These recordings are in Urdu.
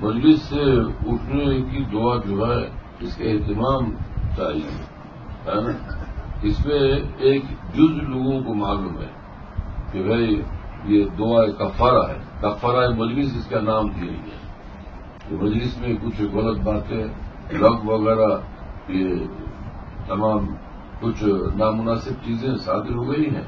مجلس سے اٹھنے کی دعا جو ہے اس کا اہتمام چاہیے، ہے نا؟ اس میں ایک جز لوگوں کو معلوم ہے کہ بھائی یہ دعا کفارہ ہے، کفارہ مجلس اس کا نام دیا گیا ہے کہ مجلس میں کچھ غلط باتیں لفظ وغیرہ یہ تمام کچھ نامناسب چیزیں صادر ہو گئی ہیں،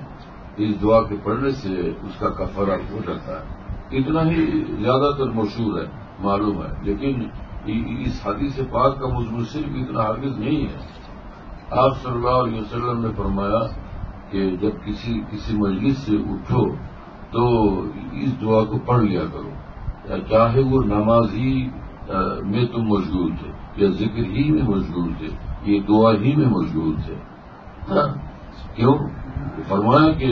اس دعا کے پڑھنے سے اس کا کفارہ ہو جاتا ہے۔ اتنا ہی زیادہ تر مشہور ہے، معلوم ہے، لیکن اس حدیث پاک کا مضمون صرف اتنا ہرگز نہیں ہے۔ آپ صلی اللہ علیہ وسلم نے فرمایا کہ جب کسی مجلس سے اٹھو تو اس دعا کو پڑھ لیا کرو، چاہے وہ نماز ہی میں تم مشغول تھے یا ذکر ہی میں مشغول تھے، یہ دعا ہی میں مشغول تھے۔ کیوں؟ فرمایا کہ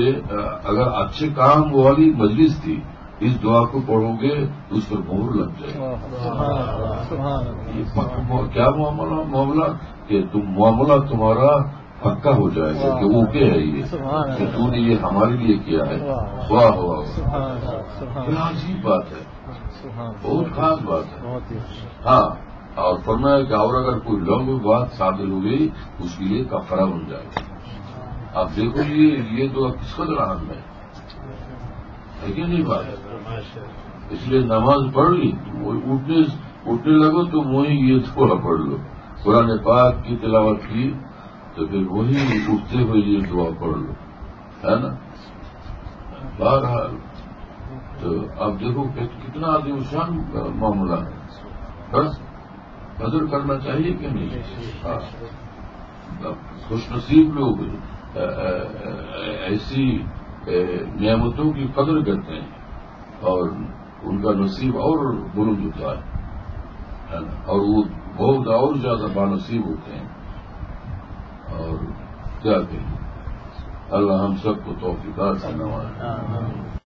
اگر اچھے کام والی مجلس تھی، اس دعا کو پڑھو گے اس پر مہر لگ جائے گا۔ یہ کیا معاملہ کہ معاملہ تمہارا پکا ہو جائے گا کہ اوکے ہے یہ کہ تو نے یہ ہمارے لیے کیا ہے۔ واہ واہ، کیا عجیب بات ہے، بہت خاص بات ہے۔ ہاں، اور فرمایا کہ اور اگر کوئی لوگ بات صادر ہو گئی اس کے لیے کفارہ بن جائے گا۔ آپ دیکھو یہ تو کس قدر اہم ہے کہ نہیں بات ہے۔ اس لیے نماز پڑھ لی، اٹھنے لگو تو وہی یہ تھوڑا پڑھ لو، قرآن پاک کی تلاوت کی تو پھر وہی اٹھتے ہوئے یہ دعا پڑھ لو، ہے نا؟ بہرحال تو اب دیکھو کتنا عظیم شان معاملہ ہے، بس قدر کرنا چاہیے کہ نہیں؟ خوش نصیب لوگ ایسی نعمتوں کی قدر کرتے ہیں اور ان کا نصیب اور بلند ہوتا ہے نا، اور وہ بہت اور زیادہ بانصیب ہوتے ہیں۔ اور کیا کہیں، اللہ ہم سب کو توفیقات سے نوازے۔